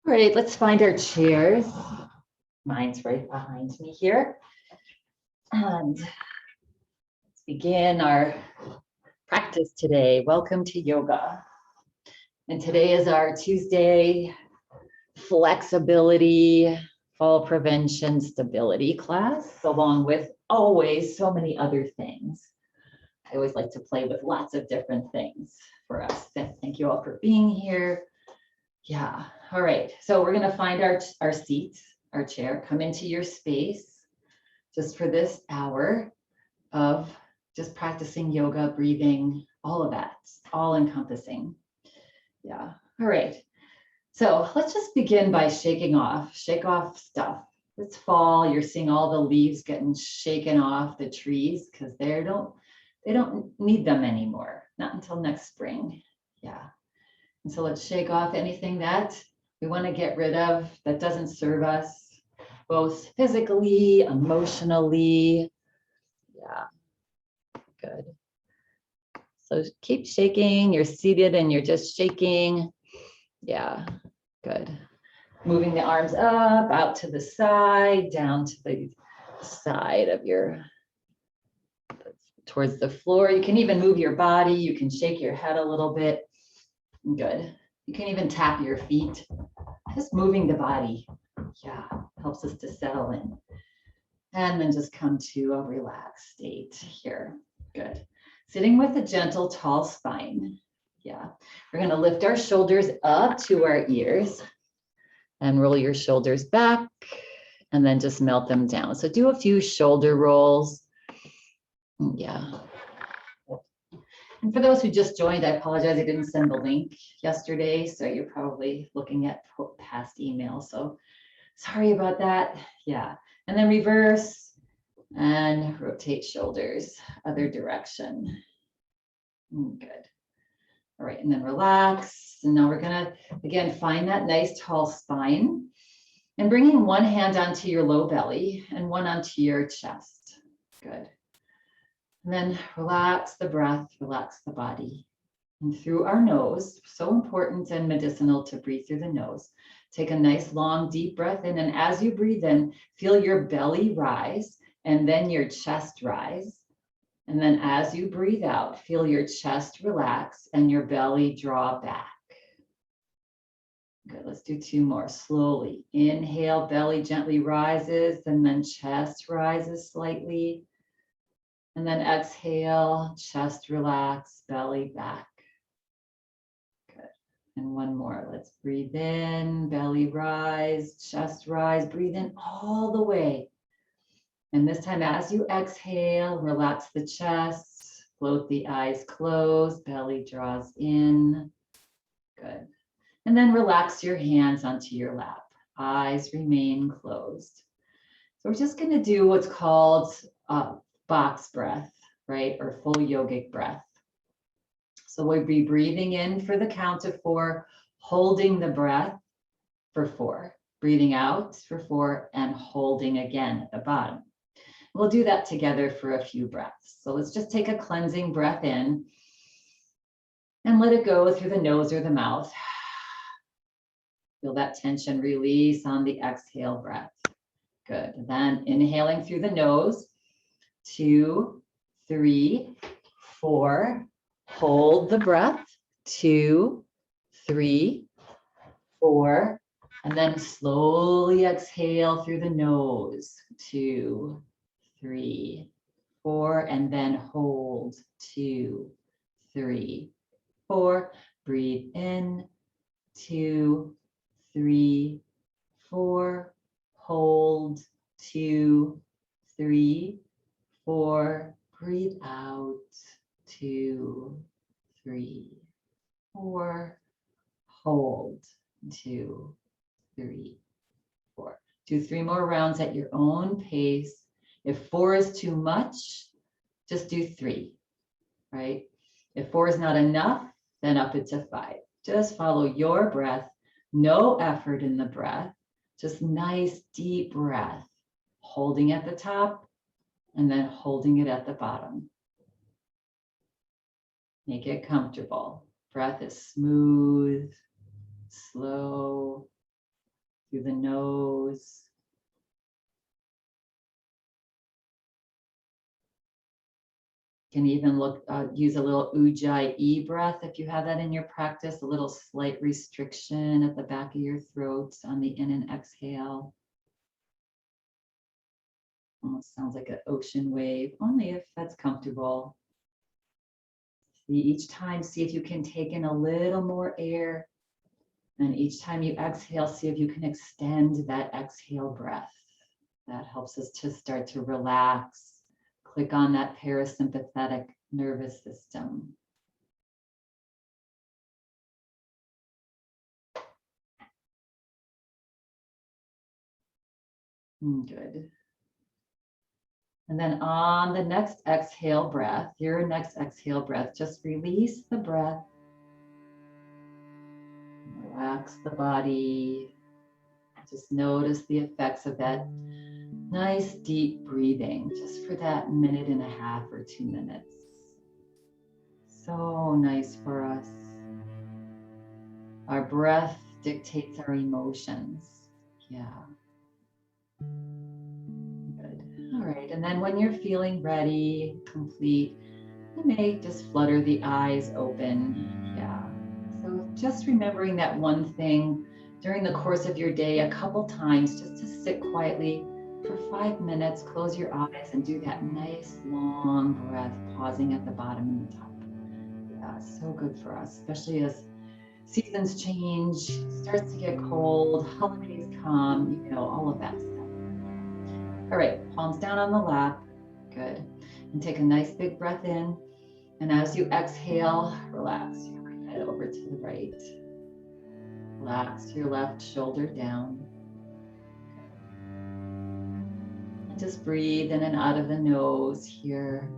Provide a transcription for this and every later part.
All right, let's find our chairs. Mine's right behind me here. And let's begin our practice today. Welcome to yoga. And today is our Tuesday flexibility, fall prevention, stability class, along with always so many other things. I always like to play with lots of different things for us. Thank you all for being here. Yeah, all right. So we're gonna find our seat, our chair, come into your space just for this hour of just practicing yoga, breathing, all of that, all encompassing. Yeah, all right. So let's just begin by shake off stuff. It's fall, you're seeing all the leaves getting shaken off the trees because they don't need them anymore, not until next spring. Yeah. And so let's shake off anything that we want to get rid of that doesn't serve us, both physically, emotionally. Yeah, good. So keep shaking. You're seated and you're just shaking. Yeah, good. Moving the arms up, out to the side, down to the side of towards the floor. You can even move your body. You can shake your head a little bit. Good. You can even tap your feet. Just moving the body, yeah, helps us to settle in. And then just come to a relaxed state here. Good. Sitting with a gentle, tall spine. Yeah. We're going to lift our shoulders up to our ears and roll your shoulders back and then just melt them down. So do a few shoulder rolls. Yeah. And for those who just joined, I apologize, I didn't send the link yesterday, so you're probably looking at past emails. So sorry about that. Yeah. And then reverse and rotate shoulders, other direction. Good. All right, and then relax. And now we're gonna, again, find that nice tall spine and bringing one hand onto your low belly and one onto your chest. Good. And then relax the breath, relax the body. And through our nose, so important and medicinal to breathe through the nose. Take a nice long deep breath in, and as you breathe in, feel your belly rise and then your chest rise. And then as you breathe out, feel your chest relax and your belly draw back. Good, let's do two more slowly. Inhale, belly gently rises, and then chest rises slightly. And then exhale, chest relax, belly back. Good. And one more. Let's breathe in, belly rise, chest rise. Breathe in all the way. And this time, as you exhale, relax the chest, float the eyes closed, belly draws in. Good. And then relax your hands onto your lap. Eyes remain closed. So we're just going to do what's called box breath, right? Or full yogic breath. So we'll be breathing in for the count of 4, holding the breath for 4, breathing out for 4, and holding again at the bottom. We'll do that together for a few breaths. So let's just take a cleansing breath in and let it go through the nose or the mouth. Feel that tension release on the exhale breath. Good. Then inhaling through the nose. 2, 3, 4. Hold the breath. 2, 3, 4. And then slowly exhale through the nose. 2, 3, 4. And then hold. 2, 3, 4. Breathe in. 2, 3, 4. Hold. 2, 3, 4. Breathe out. 2, 3, 4. Hold. 2, 3, 4. Do 3 more rounds at your own pace. If 4 is too much, just do 3, right? If 4 is not enough, then up it to 5. Just follow your breath. No effort in the breath. Just nice deep breath. Holding at the top and then holding it at the bottom. Make it comfortable. Breath is smooth, slow, You can even use a little ujjayi breath if you have that in your practice, a little slight restriction at the back of your throat on the in and exhale. Almost sounds like an ocean wave, only if that's comfortable. Each time, see if you can take in a little more air. And each time you exhale, see if you can extend that exhale breath. That helps us to start to relax. Click on that parasympathetic nervous system. Good. And then on the next exhale breath, your next exhale breath, just release the breath. Relax the body. Just notice the effects of that nice deep breathing, just for that 1.5 or 2 minutes. So nice for us. Our breath dictates our emotions. Yeah. Good. All right. And then when you're feeling ready, complete, you may just flutter the eyes open. Yeah. So just remembering that one thing during the course of your day a couple times, just to sit quietly for 5 minutes, close your eyes and do that nice long breath, pausing at the bottom and the top. Yeah, so good for us, especially as seasons change, starts to get cold, holidays come, all of that stuff. All right, palms down on the lap. Good. And take a nice big breath in. And as you exhale, relax your head over to the right. Relax your left shoulder down. And just breathe in and out of the nose here.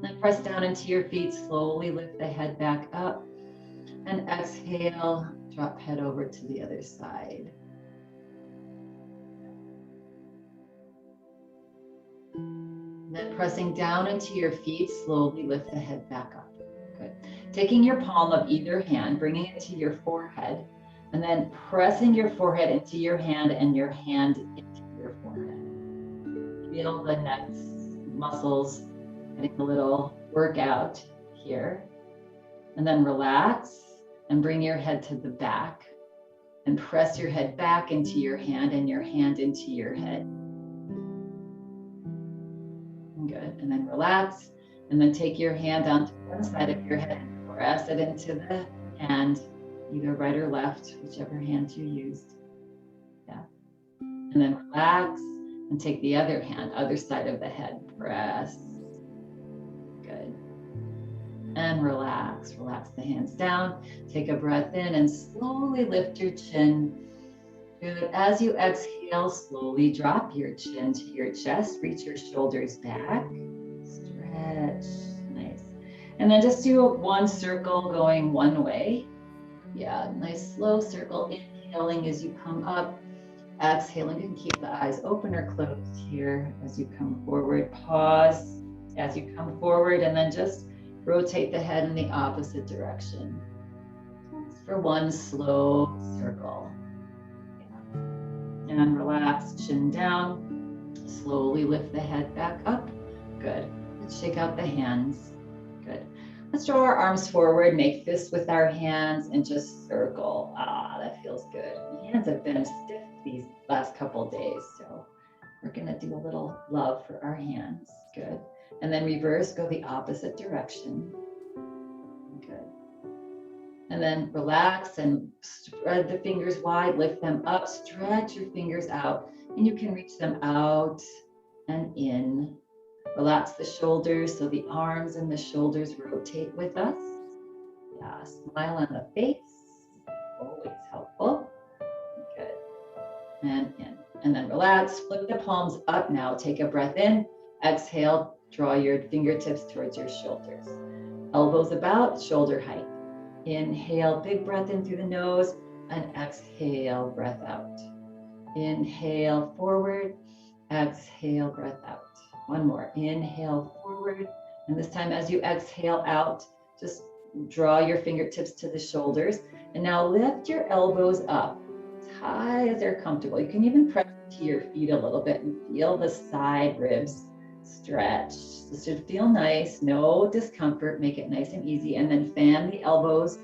And press down into your feet. Slowly lift the head back up. And exhale, drop head over to the other side. Then pressing down into your feet, slowly lift the head back up. Good. Taking your palm of either hand, bringing it to your forehead, and then pressing your forehead into your hand and your hand into your forehead. Feel the neck muscles getting a little workout here. And then relax and bring your head to the back and press your head back into your hand and your hand into your head. Good. And then relax. And then take your hand onto one side of your head and press it into the hand, either right or left, whichever hand you used. Yeah. And then relax and take the other hand, other side of the head. Press. Good. And relax. Relax the hands down. Take a breath in and slowly lift your chin. Good. As you exhale, slowly drop your chin to your chest. Reach your shoulders back. Stretch. Nice. And then just do one circle going one way. Yeah, nice slow circle. Inhaling as you come up. Exhaling. You can keep the eyes open or closed here as you come forward. Pause as you come forward, and then just rotate the head in the opposite direction. For one slow circle. And relax, chin down. Slowly lift the head back up. Good. Let's shake out the hands. Good. Let's draw our arms forward, make fists with our hands, and just circle. Ah, that feels good. My hands have been stiff these last couple of days, so we're gonna do a little love for our hands. Good. And then reverse, go the opposite direction. Good. And then relax and spread the fingers wide, lift them up, stretch your fingers out, and you can reach them out and in. Relax the shoulders so the arms and the shoulders rotate with us. Yeah, smile on the face, always helpful. Good. And in. And then relax, flip the palms up now. Take a breath in, exhale, draw your fingertips towards your shoulders. Elbows about shoulder height. Inhale, big breath in through the nose, and exhale, breath out. Inhale, forward, exhale, breath out. One more, inhale, forward, and this time as you exhale out, just draw your fingertips to the shoulders, and now lift your elbows up as high as they're comfortable. You can even press to your feet a little bit and feel the side ribs stretch. This should feel nice, no discomfort, make it nice and easy. And then fan the elbows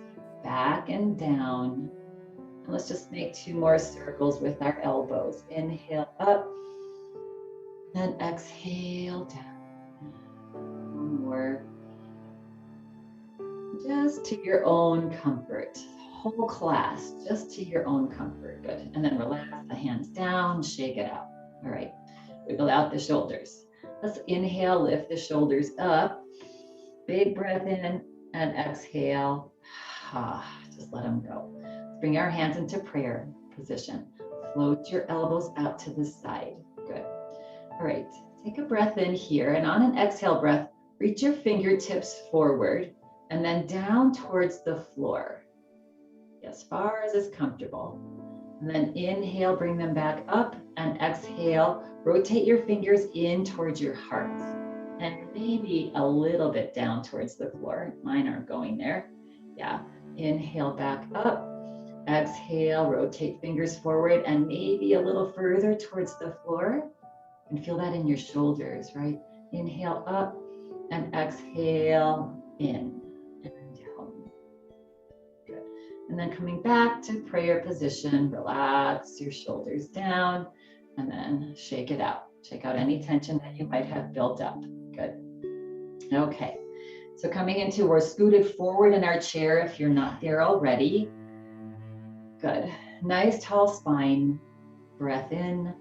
back and down. And let's just make 2 more circles with our elbows. Inhale up and exhale down. 1 more. Just to your own comfort. Whole class, just to your own comfort. Good. And then relax the hands down, shake it out. All right. Wiggle out the shoulders. Let's inhale, lift the shoulders up. Big breath in and exhale. Just let them go. Let's bring our hands into prayer position. Float your elbows out to the side. Good. All right. Take a breath in here, and on an exhale breath, reach your fingertips forward and then down towards the floor. As far as is comfortable. And then inhale, bring them back up, and exhale, rotate your fingers in towards your heart and maybe a little bit down towards the floor. Mine aren't going there. Yeah. Inhale back up, exhale, rotate fingers forward and maybe a little further towards the floor. And feel that in your shoulders, right? Inhale up and exhale in. And then coming back to prayer position, relax your shoulders down and then shake it out. Shake out any tension that you might have built up. Good. Okay. So coming into, we're scooted forward in our chair if you're not there already. Good. Nice tall spine. Breath in.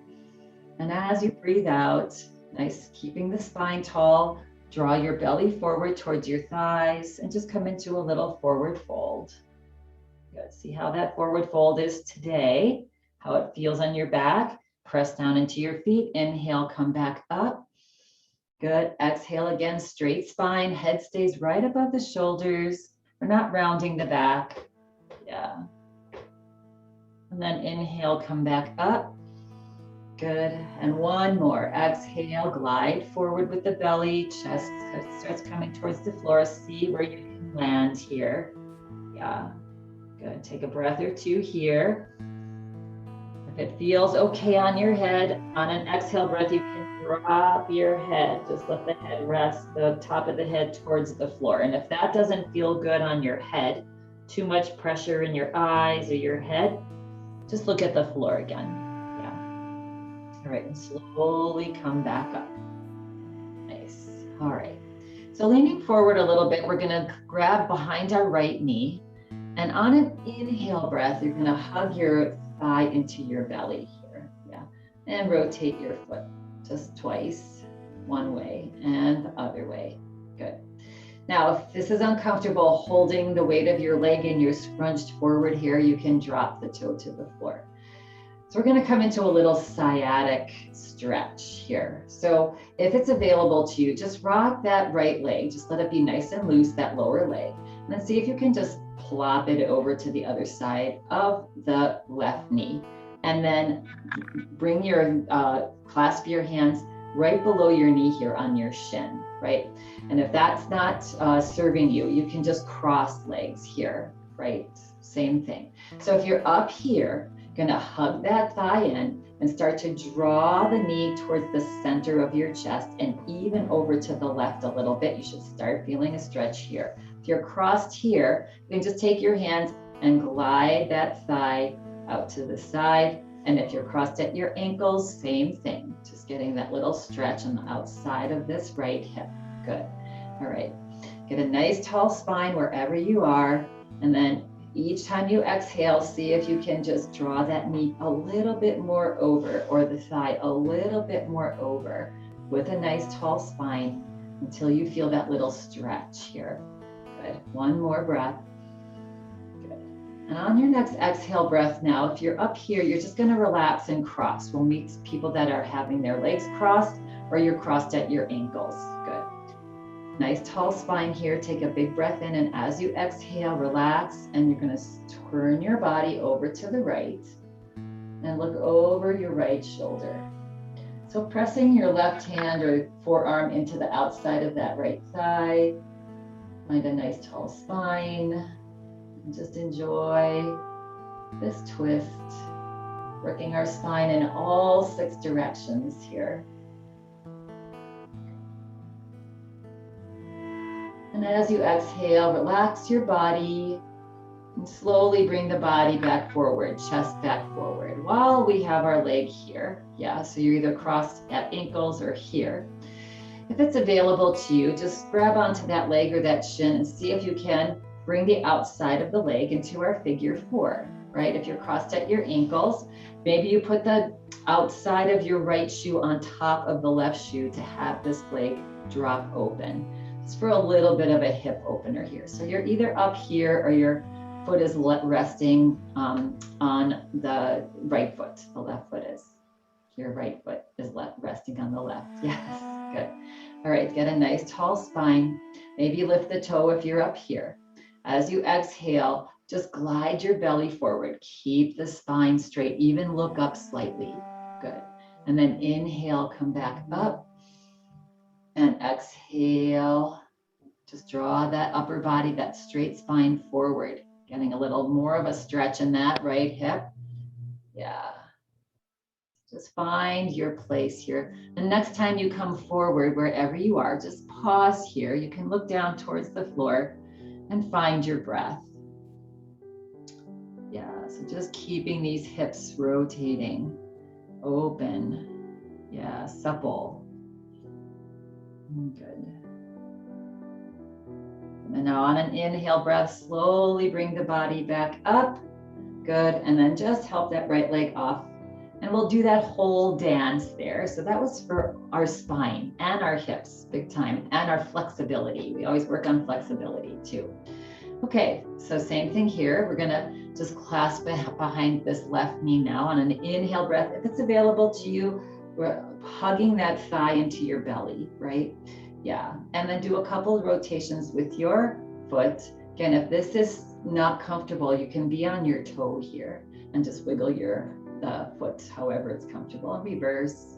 And as you breathe out, nice, keeping the spine tall, draw your belly forward towards your thighs and just come into a little forward fold. Good. See how that forward fold is today, how it feels on your back. Press down into your feet. Inhale, come back up. Good. Exhale again, straight spine. Head stays right above the shoulders. We're not rounding the back. Yeah. And then inhale, come back up. Good. And 1 more. Exhale, glide forward with the belly. Chest starts coming towards the floor. See where you can land here. Yeah. Good. Take a breath or 2 here. If it feels okay on your head, on an exhale breath, you can drop your head. Just let the head rest, the top of the head towards the floor. And if that doesn't feel good on your head, too much pressure in your eyes or your head, just look at the floor again. Yeah. All right. And slowly come back up. Nice. All right. So leaning forward a little bit, we're going to grab behind our right knee. And on an inhale breath, you're going to hug your thigh into your belly here. Yeah. And rotate your foot just twice, one way and the other way. Good. Now, if this is uncomfortable holding the weight of your leg and you're scrunched forward here, you can drop the toe to the floor. So we're going to come into a little sciatic stretch here. So if it's available to you, just rock that right leg. Just let it be nice and loose, that lower leg. And then see if you can just plop it over to the other side of the left knee. And then bring your, clasp your hands right below your knee here on your shin, right? And if that's not serving you, you can just cross legs here, right? Same thing. So if you're up here, gonna hug that thigh in and start to draw the knee towards the center of your chest and even over to the left a little bit. You should start feeling a stretch here. If you're crossed here, you can just take your hands and glide that thigh out to the side. And if you're crossed at your ankles, same thing. Just getting that little stretch on the outside of this right hip. Good. All right. Get a nice tall spine wherever you are. And then each time you exhale, see if you can just draw that knee a little bit more over or the thigh a little bit more over with a nice tall spine until you feel that little stretch here. Good. 1 more breath. Good. And on your next exhale breath now, if you're up here, you're just going to relax and cross. We'll meet people that are having their legs crossed or you're crossed at your ankles. Good. Nice tall spine here. Take a big breath in, and as you exhale, relax, and you're going to turn your body over to the right and look over your right shoulder. So pressing your left hand or forearm into the outside of that right thigh. Find a nice tall spine and just enjoy this twist, working our spine in all 6 directions here. And as you exhale, relax your body and slowly bring the body back forward, chest back forward, while we have our leg here. Yeah, so you're either crossed at ankles or here. If it's available to you, just grab onto that leg or that shin and see if you can bring the outside of the leg into our figure 4, right? If you're crossed at your ankles, maybe you put the outside of your right shoe on top of the left shoe to have this leg drop open. Just for a little bit of a hip opener here. So you're either up here or your foot is resting on the right foot. The left foot is. Your right foot is resting on the left. Yes, good. All right, get a nice tall spine. Maybe lift the toe if you're up here. As you exhale, just glide your belly forward. Keep the spine straight, even look up slightly. Good. And then inhale, come back up. And exhale, just draw that upper body, that straight spine forward. Getting a little more of a stretch in that right hip. Yeah. Just find your place here. The next time you come forward, wherever you are, just pause here. You can look down towards the floor and find your breath. Yeah, so just keeping these hips rotating, open, yeah, supple. Good. And now on an inhale breath, slowly bring the body back up. Good, and then just help that right leg off. And we'll do that whole dance there. So that was for our spine and our hips, big time, and our flexibility. We always work on flexibility too. Okay, so same thing here. We're gonna just clasp behind this left knee now on an inhale breath. If it's available to you, we're hugging that thigh into your belly, right? Yeah, and then do a couple of rotations with your foot. Again, if this is not comfortable, you can be on your toe here and just wiggle the foot however it's comfortable and reverse.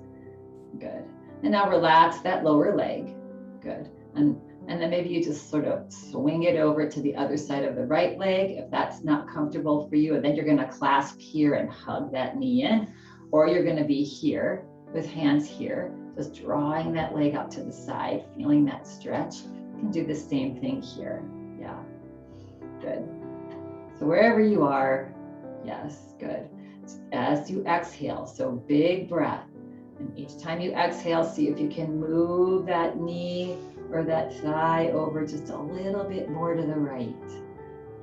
Good. And now relax that lower leg. Good. And then maybe you just sort of swing it over to the other side of the right leg if that's not comfortable for you. And then you're going to clasp here and hug that knee in, or you're going to be here with hands here, just drawing that leg up to the side, feeling that stretch. You can do the same thing here. Yeah. Good. So wherever you are, yes, good. As you exhale, so big breath. And each time you exhale, see if you can move that knee or that thigh over just a little bit more to the right.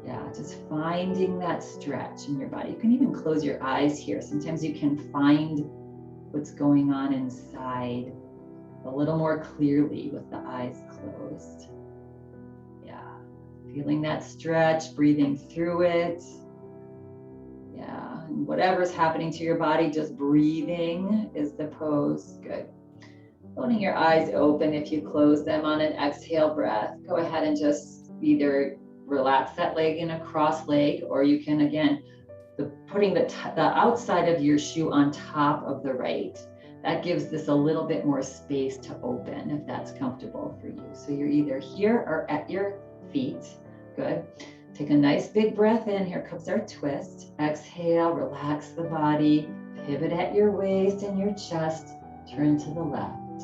Yeah, just finding that stretch in your body. You can even close your eyes here. Sometimes you can find what's going on inside a little more clearly with the eyes closed. Yeah, feeling that stretch, breathing through it. Yeah, and whatever's happening to your body, just breathing is the pose. Good. Holding your eyes open if you close them on an exhale breath. Go ahead and just either relax that leg in a cross leg, or you can, again, putting the outside of your shoe on top of the right. That gives this a little bit more space to open if that's comfortable for you. So you're either here or at your feet. Good. Take a nice big breath in. Here comes our twist. Exhale, relax the body. Pivot at your waist and your chest. Turn to the left.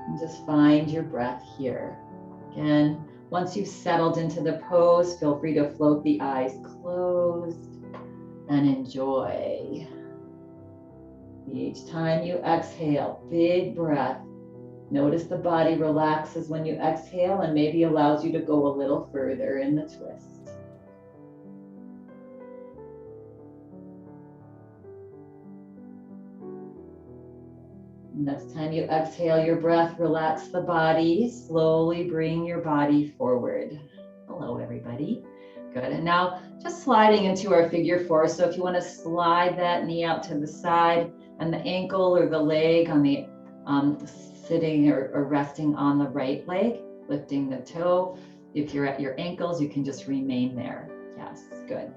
And just find your breath here. Again, once you've settled into the pose, feel free to float the eyes closed and enjoy. Each time you exhale, big breath. Notice the body relaxes when you exhale and maybe allows you to go a little further in the twist. Next time you exhale your breath, relax the body. Slowly bring your body forward. Hello, everybody. Good. And now just sliding into our figure 4. So if you want to slide that knee out to the side and the ankle or the leg on the sitting or resting on the right leg, lifting the toe. If you're at your ankles, you can just remain there. Yes, good.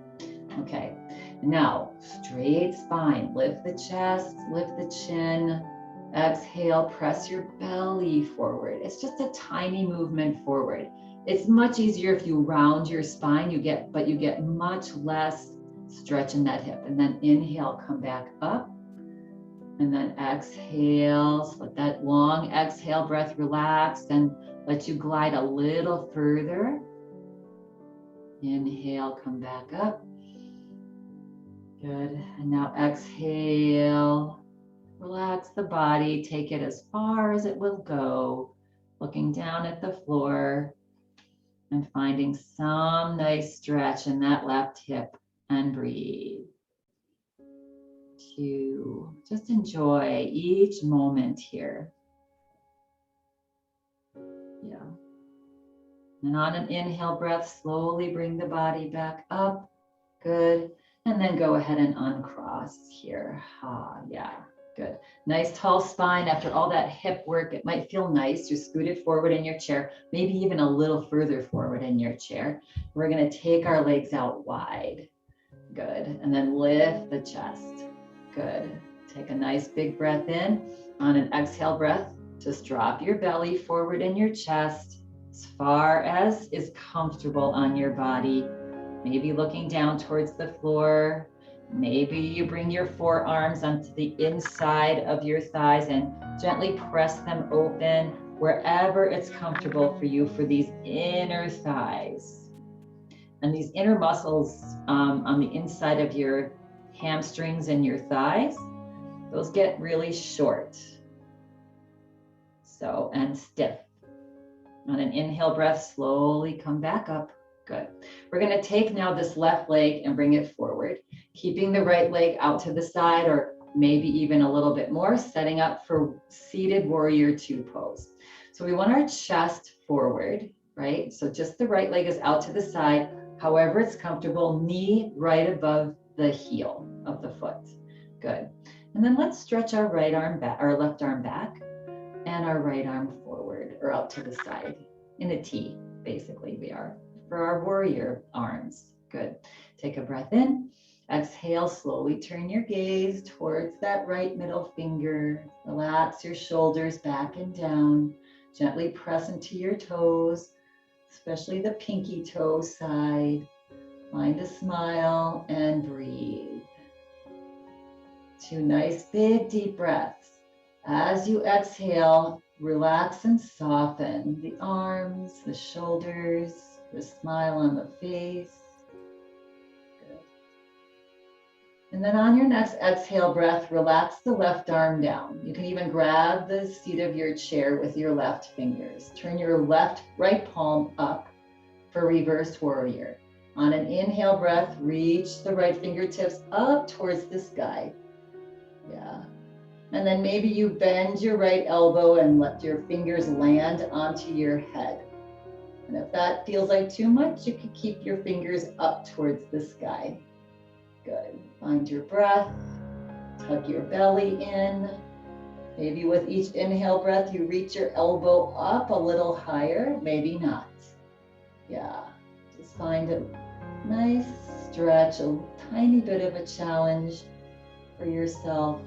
Okay. Now, straight spine. Lift the chest, lift the chin. Exhale, press your belly forward. It's just a tiny movement forward. It's much easier if you round your spine, but you get much less stretch in that hip. And then inhale, come back up. And then exhale, so let that long exhale breath relax and let you glide a little further. Inhale, come back up. Good. And now exhale, relax the body, take it as far as it will go, looking down at the floor and finding some nice stretch in that left hip, and breathe. 2, just enjoy each moment here. Yeah. And on an inhale breath, slowly bring the body back up. Good. And then go ahead and uncross here. Yeah, good. Nice tall spine. After all that hip work, it might feel nice. You're scooted forward in your chair, maybe even a little further forward in your chair. We're going to take our legs out wide. Good. And then lift the chest. Good. Take a nice big breath in. On an exhale breath, just drop your belly forward in your chest as far as is comfortable on your body. Maybe looking down towards the floor. Maybe you bring your forearms onto the inside of your thighs and gently press them open wherever it's comfortable for you for these inner thighs. And these inner muscles on the inside of your hamstrings and your thighs, those get really short. So, and stiff. On an inhale breath, slowly come back up. Good. We're going to take now this left leg and bring it forward, keeping the right leg out to the side or maybe even a little bit more, setting up for seated warrior 2 pose. So we want our chest forward, right? So just the right leg is out to the side, however it's comfortable, knee right above the heel of the foot. Good. And then let's stretch our right arm back, our left arm back, and our right arm forward or out to the side in a T, basically we are. For our warrior arms. Good. Take a breath in. Exhale, slowly turn your gaze towards that right middle finger. Relax your shoulders back and down. Gently press into your toes, especially the pinky toe side. Find a smile and breathe. 2 nice big deep breaths. As you exhale, relax and soften the arms, the shoulders, the smile on the face. Good. And then on your next exhale breath, relax the left arm down. You can even grab the seat of your chair with your left fingers. Turn your right palm up for reverse warrior. On an inhale breath, reach the right fingertips up towards the sky. Yeah. And then maybe you bend your right elbow and let your fingers land onto your head. And if that feels like too much, you can keep your fingers up towards the sky. Good. Find your breath. Tuck your belly in. Maybe with each inhale breath, you reach your elbow up a little higher. Maybe not. Yeah. Just find a nice stretch, a tiny bit of a challenge for yourself.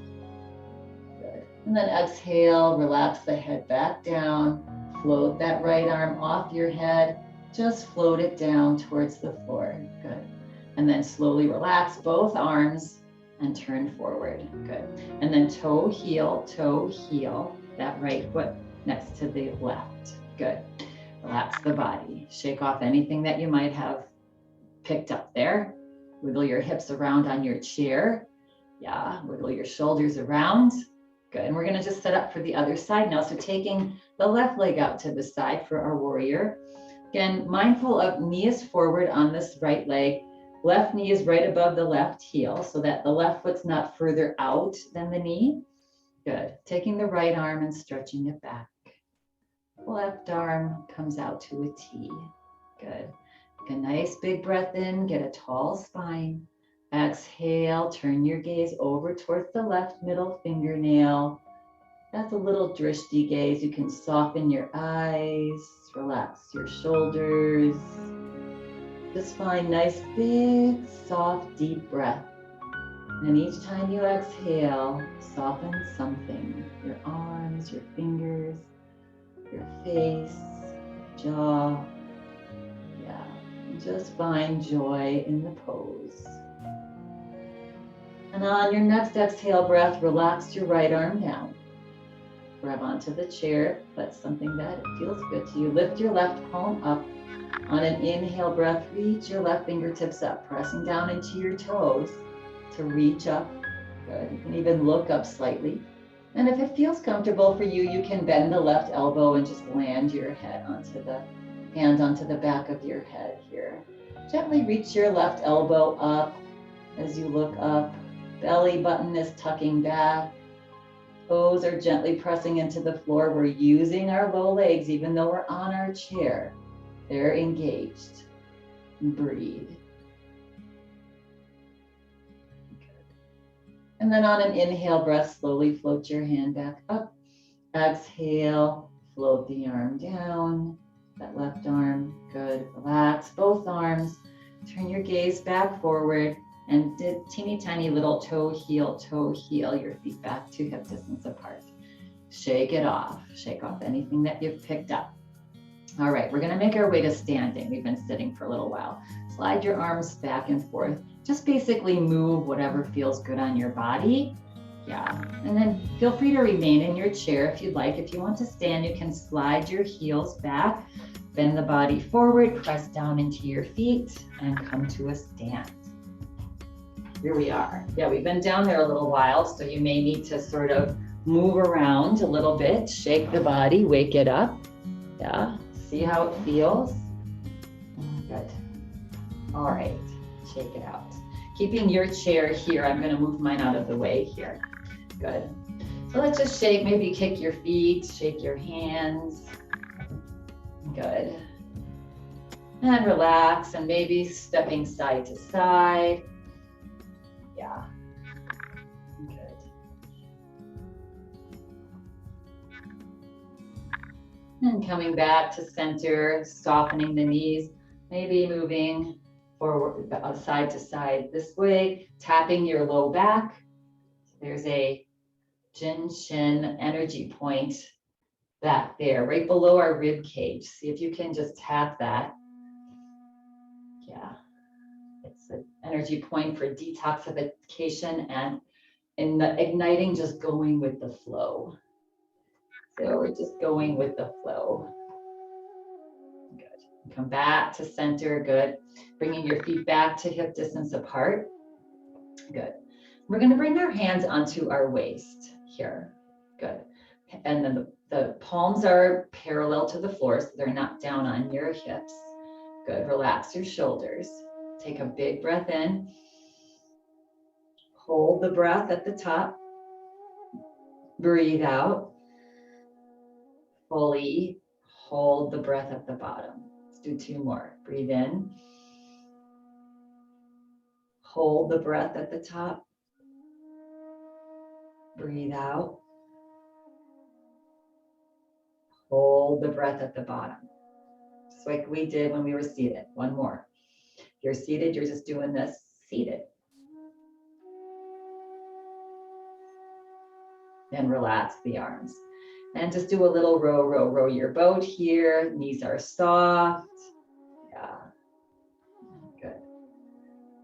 Good. And then exhale, relax the head back down. Float that right arm off your head. Just float it down towards the floor. Good. And then slowly relax both arms and turn forward. Good. And then toe, heel, that right foot next to the left. Good. Relax the body. Shake off anything that you might have picked up there. Wiggle your hips around on your chair. Yeah, wiggle your shoulders around. Good, and we're gonna just set up for the other side now. So taking the left leg out to the side for our warrior. Again, mindful of knee is forward on this right leg. Left knee is right above the left heel so that the left foot's not further out than the knee. Good, taking the right arm and stretching it back. Left arm comes out to a T. Good, take a nice big breath in, get a tall spine. Exhale, turn your gaze over towards the left middle fingernail. That's a little drishti gaze. You can soften your eyes, relax your shoulders. Just find nice, big, soft, deep breath. And each time you exhale, soften something. Your arms, your fingers, your face, jaw. Yeah, and just find joy in the pose. And on your next exhale breath, relax your right arm down. Grab onto the chair, but something that feels good to you. Lift your left palm up. On an inhale breath, reach your left fingertips up, pressing down into your toes to reach up. Good. You can even look up slightly. And if it feels comfortable for you, you can bend the left elbow and just land your head onto the hand onto the back of your head here. Gently reach your left elbow up as you look up. Belly button is tucking back. Toes are gently pressing into the floor. We're using our low legs, even though we're on our chair. They're engaged. Breathe. And then on an inhale breath, slowly float your hand back up. Exhale, float the arm down. That left arm, good. Relax both arms. Turn your gaze back forward and did teeny tiny little toe heel, your feet back to hip distance apart. Shake it off. Shake off anything that you've picked up. All right, we're gonna make our way to standing. We've been sitting for a little while. Slide your arms back and forth. Just basically move whatever feels good on your body. Yeah, and then feel free to remain in your chair if you'd like. If you want to stand, you can slide your heels back, bend the body forward, press down into your feet, and come to a stand. Here we are. Yeah, we've been down there a little while, so you may need to sort of move around a little bit, shake the body, wake it up. Yeah, see how it feels? Good. All right, shake it out. Keeping your chair here, I'm gonna move mine out of the way here. Good. So let's just shake, maybe kick your feet, shake your hands. Good. And relax, and maybe stepping side to side. Yeah. Good. And coming back to center, softening the knees, maybe moving forward, side to side this way, tapping your low back. There's a Jin Shin energy point back there, right below our rib cage. See if you can just tap that. Yeah, it's an energy point for detoxification and in the igniting, just going with the flow. So we're just going with the flow. Good. Come back to center. Good. Bringing your feet back to hip distance apart. Good. We're going to bring our hands onto our waist here. Good. And then the palms are parallel to the floor, so they're not down on your hips. Good. Relax your shoulders. Take a big breath in. Hold the breath at the top. Breathe out. Fully hold the breath at the bottom. Let's do two more. Breathe in. Hold the breath at the top. Breathe out. Hold the breath at the bottom. Just like we did when we were seated. One more. If you're seated, you're just doing this seated. And relax the arms. And just do a little row, row, row your boat here. Knees are soft. Yeah. Good.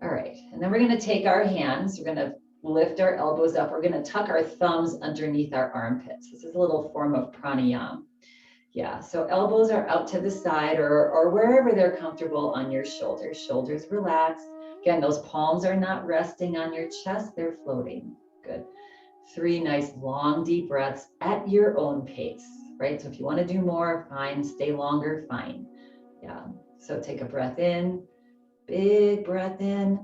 All right. And then we're going to take our hands. We're going to lift our elbows up. We're going to tuck our thumbs underneath our armpits. This is a little form of pranayama. Yeah, so elbows are out to the side or wherever they're comfortable on your shoulders. Shoulders relaxed. Again, those palms are not resting on your chest, they're floating. Good. 3 nice long deep breaths at your own pace, right? So if you want to do more, fine. Stay longer, fine. Yeah, so take a breath in, big breath in.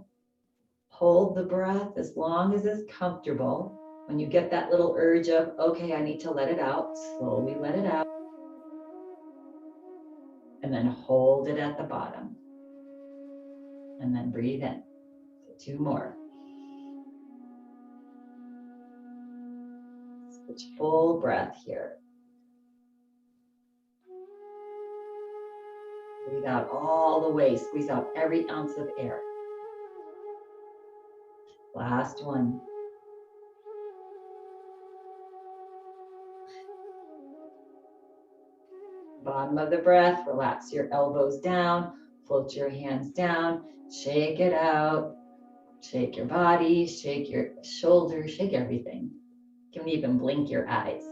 Hold the breath as long as it's comfortable. When you get that little urge of, okay, I need to let it out, slowly let it out. And then hold it at the bottom. And then breathe in. So 2 more. Switch full breath here. Breathe out all the way. Squeeze out every ounce of air. Last one. Bottom of the breath, relax your elbows down, float your hands down, shake it out. Shake your body, shake your shoulders, shake everything. You can even blink your eyes.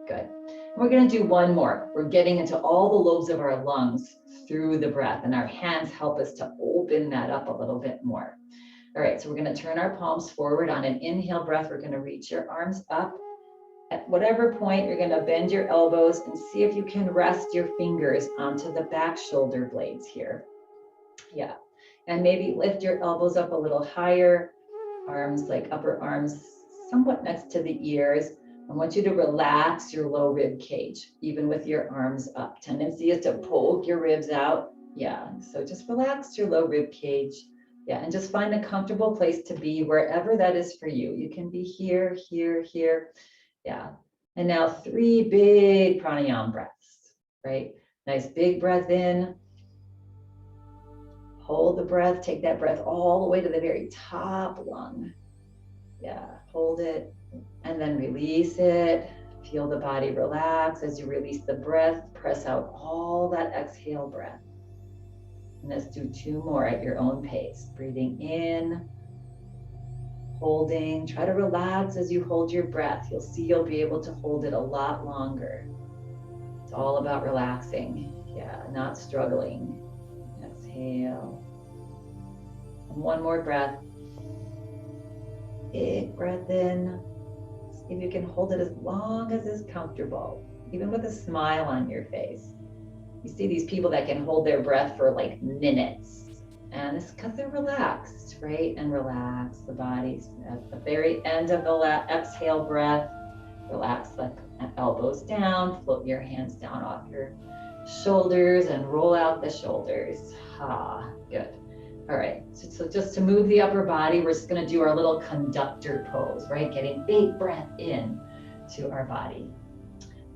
Good. We're going to do one more. We're getting into all the lobes of our lungs through the breath, and our hands help us to open that up a little bit more. All right, so we're going to turn our palms forward. On an inhale breath, we're going to reach your arms up. At whatever point, you're going to bend your elbows and see if you can rest your fingers onto the back shoulder blades here. Yeah, and maybe lift your elbows up a little higher, arms like upper arms somewhat next to the ears. I want you to relax your low rib cage, even with your arms up. Tendency is to poke your ribs out. Yeah, so just relax your low rib cage. Yeah, and just find a comfortable place to be wherever that is for you. You can be here, here, here. Yeah, and now 3 big pranayama breaths, right? Nice big breath in. Hold the breath, take that breath all the way to the very top lung. Yeah, hold it and then release it. Feel the body relax as you release the breath. Press out all that exhale breath. And let's do 2 more at your own pace. Breathing in, holding. Try to relax as you hold your breath. You'll see you'll be able to hold it a lot longer. It's all about relaxing. Yeah, not struggling. Exhale. And 1 more breath. Big breath in. See if you can hold it as long as is comfortable, even with a smile on your face. You see these people that can hold their breath for like minutes, and it's because they're relaxed, right? And relax the body. At the very end of the exhale breath, relax the elbows down, float your hands down off your shoulders and roll out the shoulders. Good. All right, so just to move the upper body, we're just gonna do our little conductor pose, right? Getting big breath in to our body.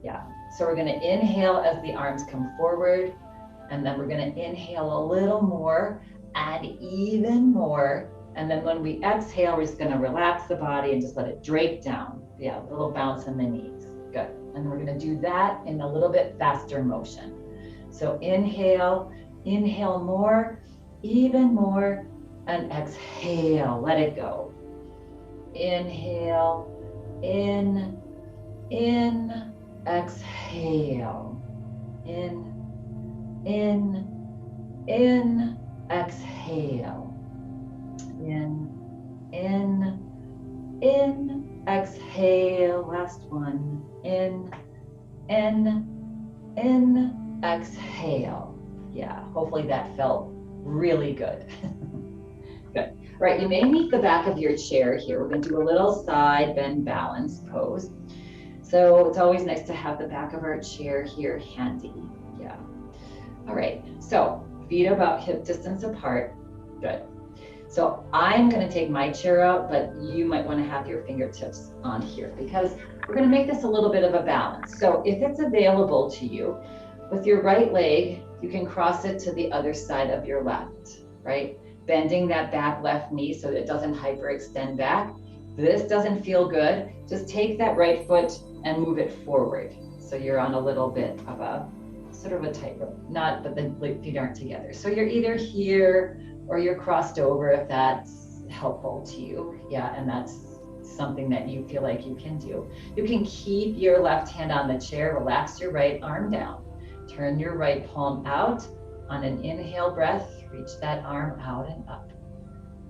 Yeah, so we're gonna inhale as the arms come forward, and then we're gonna inhale a little more and even more. And then when we exhale, we're just gonna relax the body and just let it drape down. Yeah, a little bounce in the knees, good. And we're gonna do that in a little bit faster motion. So inhale more, even more, and exhale, let it go. Inhale, in, exhale, in, exhale, in, exhale, last one, in, exhale. Yeah, hopefully that felt really good. Good. All right, you may meet the back of your chair here. We're going to do a little side bend balance pose. So it's always nice to have the back of our chair here handy. Yeah. All right, so feet about hip distance apart. Good. So I'm going to take my chair out, but you might want to have your fingertips on here because we're going to make this a little bit of a balance. So if it's available to you, with your right leg, you can cross it to the other side of your left, right? Bending that back left knee so that it doesn't hyperextend back. If this doesn't feel good, just take that right foot and move it forward. So you're on a little bit of a, sort of a tightrope, not that the feet aren't together. So you're either here or you're crossed over if that's helpful to you. Yeah, and that's something that you feel like you can do. You can keep your left hand on the chair, relax your right arm down. Turn your right palm out. On an inhale breath, reach that arm out and up.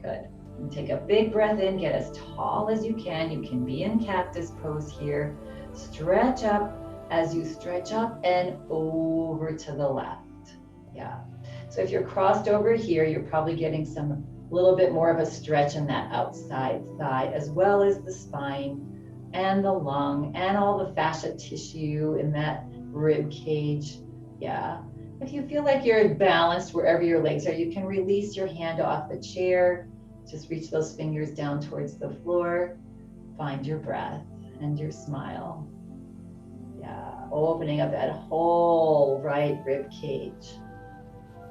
Good. And take a big breath in, get as tall as you can. You can be in cactus pose here. Stretch up. As you stretch up and over to the left. Yeah. So if you're crossed over here, you're probably getting some little bit more of a stretch in that outside thigh, as well as the spine and the lung and all the fascia tissue in that rib cage. Yeah. If you feel like you're balanced wherever your legs are, you can release your hand off the chair. Just reach those fingers down towards the floor. Find your breath and your smile. Yeah, opening up that whole right rib cage,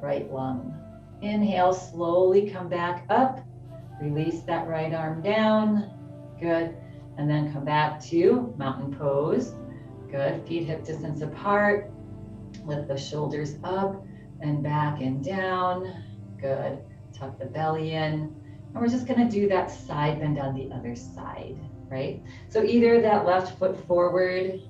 right lung. Inhale, slowly come back up. Release that right arm down. Good. And then come back to mountain pose. Good. Feet hip distance apart. Lift the shoulders up and back and down. Good. Tuck the belly in. And we're just gonna do that side bend on the other side, right? So either that left foot forward,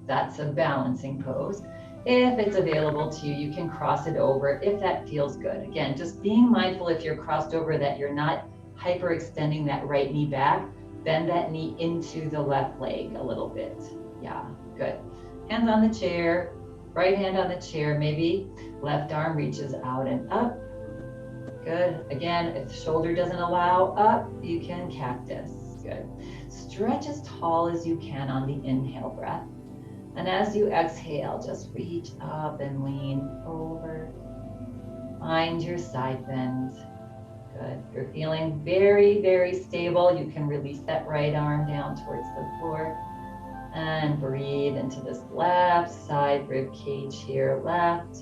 that's a balancing pose. If it's available to you, you can cross it over if that feels good. Again, just being mindful if you're crossed over that you're not hyperextending that right knee back. Bend that knee into the left leg a little bit. Yeah, good. Hands on the chair, right hand on the chair, maybe left arm reaches out and up. Good. Again, if shoulder doesn't allow up, you can cactus. Good. Stretch as tall as you can on the inhale breath. And as you exhale, just reach up and lean over. Find your side bend. Good. You're feeling very, very stable. You can release that right arm down towards the floor. And breathe into this left side rib cage here. Left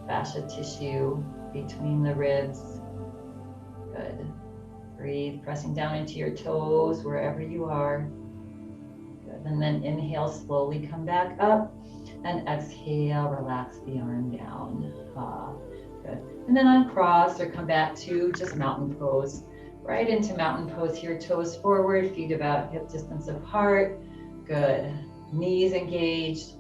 fascia tissue between the ribs. Good. Breathe, pressing down into your toes wherever you are. Good. And then inhale, slowly come back up. And exhale, relax the arm down. Good. And then uncross or come back to just mountain pose. Right into mountain pose here, toes forward, feet about hip distance apart. Good. Knees engaged,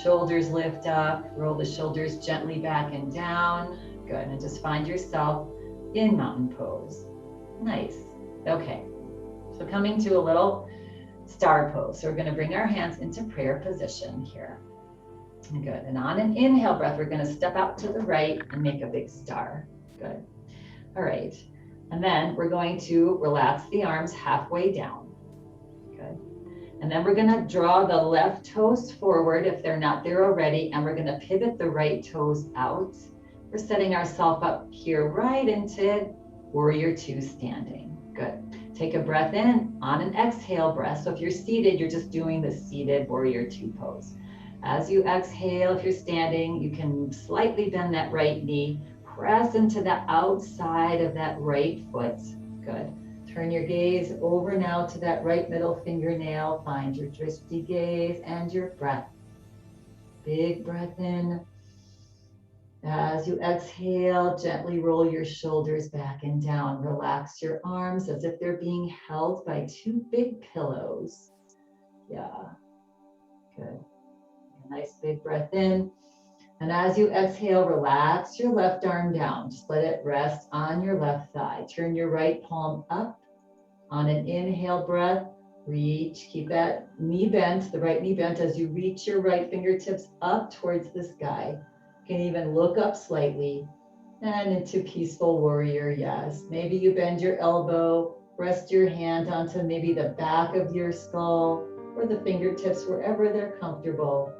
shoulders lift up, roll the shoulders gently back and down. Good. And just find yourself in mountain pose. Nice. Okay. So coming to a little star pose. So we're going to bring our hands into prayer position here. Good. And on an inhale breath, we're going to step out to the right and make a big star. Good. All right. And then we're going to relax the arms halfway down. Good. And then we're going to draw the left toes forward if they're not there already. And we're going to pivot the right toes out. We're setting ourselves up here right into warrior two standing. Good. Take a breath in on an exhale breath. So if you're seated, you're just doing the seated warrior two pose. As you exhale, if you're standing, you can slightly bend that right knee. Press into the outside of that right foot. Good. Turn your gaze over now to that right middle fingernail. Find your drishti gaze and your breath. Big breath in. As you exhale, gently roll your shoulders back and down. Relax your arms as if they're being held by two big pillows. Yeah. Good. Nice big breath in. And as you exhale, relax your left arm down. Just let it rest on your left thigh. Turn your right palm up. On an inhale breath, reach. Keep that knee bent, the right knee bent as you reach your right fingertips up towards the sky. You can even look up slightly and into peaceful warrior, yes. Maybe you bend your elbow, rest your hand onto maybe the back of your skull or the fingertips, wherever they're comfortable.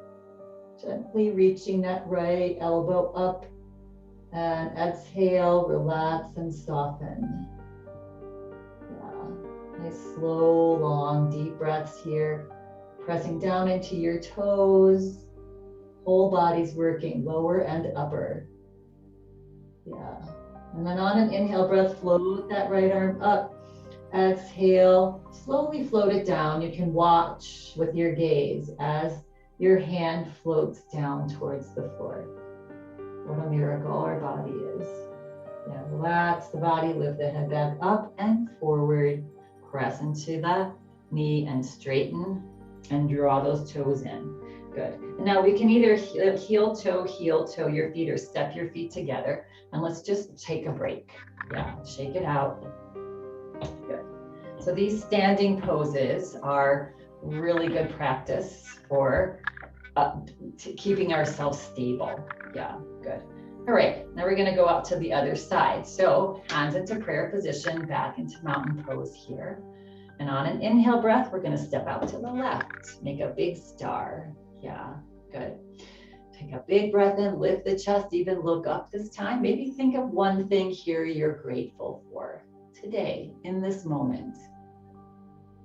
Gently reaching that right elbow up and exhale, relax and soften. Yeah, nice slow, long, deep breaths here. Pressing down into your toes. Whole body's working, lower and upper. Yeah, and then on an inhale breath, float that right arm up. Exhale, slowly float it down. You can watch with your gaze as your hand floats down towards the floor. What a miracle our body is. Yeah, relax the body, lift the head back up and forward. Press into the knee and straighten and draw those toes in. Good. And now we can either heel toe your feet or step your feet together. And let's just take a break. Yeah, shake it out. Good. So these standing poses are really good practice for keeping ourselves stable. Yeah, good. All right, now we're gonna go out to the other side. So hands into prayer position, back into mountain pose here. And on an inhale breath, we're gonna step out to the left, make a big star. Yeah, good. Take a big breath in, lift the chest, even look up this time. Maybe think of one thing here you're grateful for today, in this moment.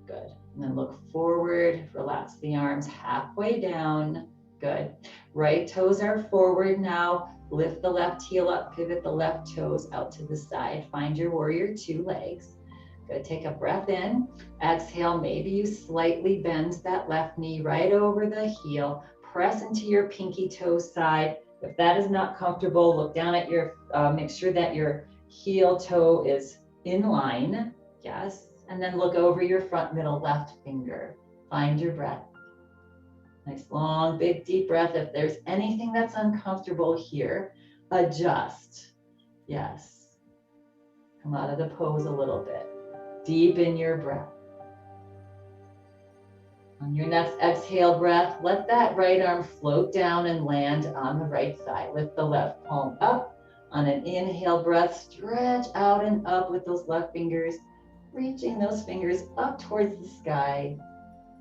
Good. And then look forward, relax the arms halfway down. Good. Right toes are forward now. Lift the left heel up, pivot the left toes out to the side. Find your warrior two legs. Good. Take a breath in. Exhale. Maybe you slightly bend that left knee right over the heel. Press into your pinky toe side. If that is not comfortable, look down at your, make sure that your Heel toe is in line. Yes. And then look over your front middle left finger. Find your breath. Nice long, big, deep breath. If there's anything that's uncomfortable here, adjust. Yes. Come out of the pose a little bit. Deepen your breath. On your next exhale breath, let that right arm float down and land on the right side. Lift the left palm up. On an inhale breath, stretch out and up with those left fingers, reaching those fingers up towards the sky.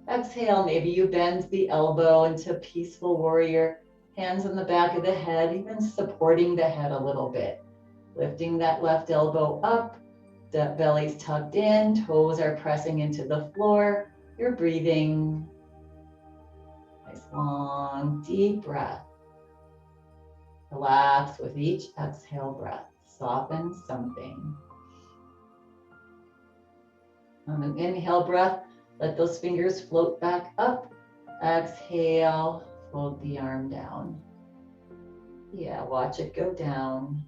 Exhale, maybe you bend the elbow into peaceful warrior, hands on the back of the head, even supporting the head a little bit. Lifting that left elbow up, the belly's tucked in, toes are pressing into the floor. You're breathing. Nice long, deep breath. Relax with each exhale breath. Soften something. On an inhale breath, let those fingers float back up. Exhale, float the arm down. Yeah, watch it go down.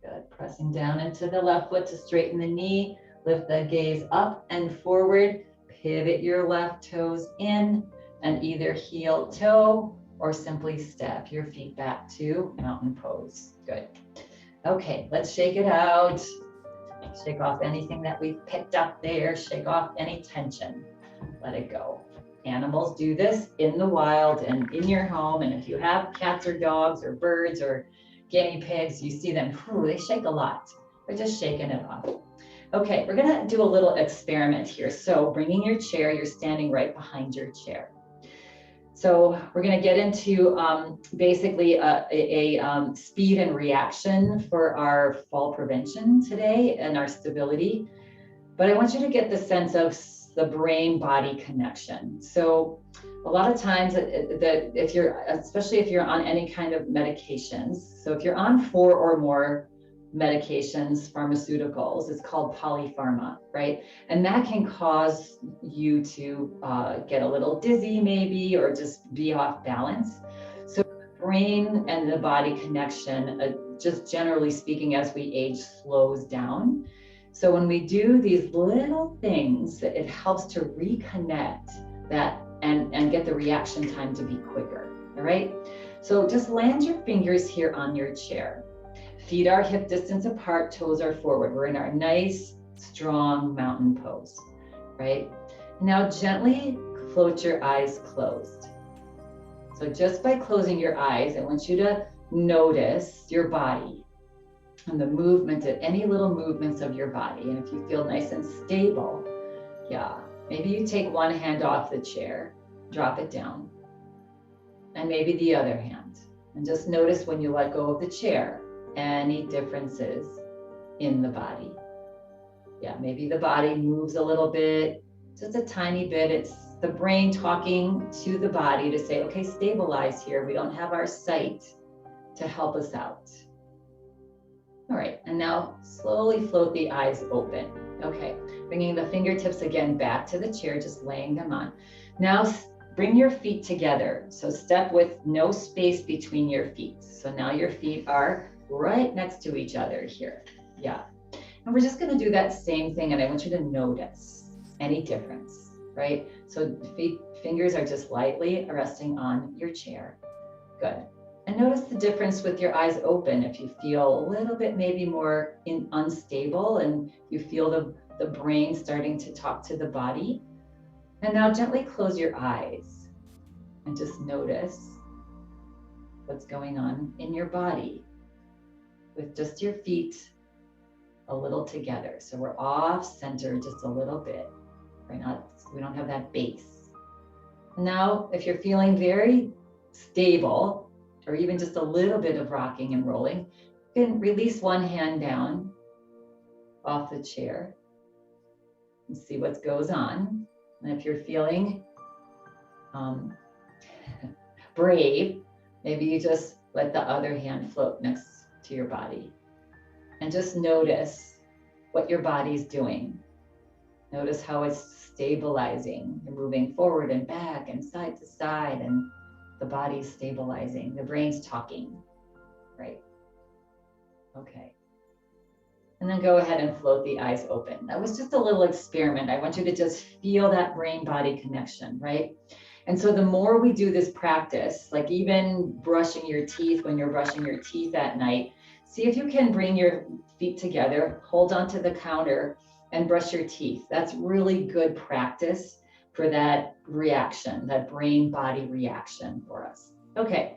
Good. Pressing down into the left foot to straighten the knee. Lift the gaze up and forward. Pivot your left toes in and either heel toe or simply step your feet back to mountain pose. Good. Okay, let's shake it out. Shake off anything that we've picked up there. Shake off any tension. Let it go. Animals do this in the wild and in your home. And if you have cats or dogs or birds or guinea pigs, you see them, they shake a lot. They're just shaking it off. Okay, we're gonna do a little experiment here. So bringing your chair, you're standing right behind your chair. So we're gonna get into basically a speed and reaction for our fall prevention today and our stability. But I want you to get the sense of the brain-body connection. So a lot of times that if you're, especially if you're on any kind of medications, so if you're on 4 or more medications, pharmaceuticals, it's called polypharma, right? And that can cause you to get a little dizzy maybe, or just be off balance. So the brain and the body connection, just generally speaking, as we age, slows down. So when we do these little things, it helps to reconnect that and get the reaction time to be quicker, all right? So just land your fingers here on your chair. Feet are hip distance apart, toes are forward. We're in our nice, strong mountain pose, right? Now gently float your eyes closed. So just by closing your eyes, I want you to notice your body and the movement, at any little movements of your body. And if you feel nice and stable, yeah, maybe you take one hand off the chair, drop it down, and maybe the other hand. And just notice when you let go of the chair, any differences in the body. Yeah, maybe the body moves a little bit, just a tiny bit. It's the brain talking to the body to say, okay, stabilize here. We don't have our sight to help us out. All right, and now slowly float the eyes open. Okay, bringing the fingertips again back to the chair, just laying them on. Now bring your feet together. So step with no space between your feet. So now your feet are right next to each other here. Yeah, and we're just gonna do that same thing, and I want you to notice any difference, right? So fingers are just lightly resting on your chair. Good. And notice the difference with your eyes open. If you feel a little bit maybe more unstable and you feel the brain starting to talk to the body. And now gently close your eyes and just notice what's going on in your body with just your feet a little together. So we're off center just a little bit. We don't have that base. Now, if you're feeling very stable, or even just a little bit of rocking and rolling, you can release one hand down off the chair and see what goes on. And if you're feeling brave, maybe you just let the other hand float next to your body and just notice what your body's doing. Notice how it's stabilizing. You're moving forward and back and side to side, and the body's stabilizing, the brain's talking, right? Okay. And then go ahead and float the eyes open. That was just a little experiment. I want you to just feel that brain-body connection, right? And so the more we do this practice, like even brushing your teeth when you're brushing your teeth at night, see if you can bring your feet together, hold onto the counter and brush your teeth. That's really good practice for that reaction, that brain-body reaction for us. Okay.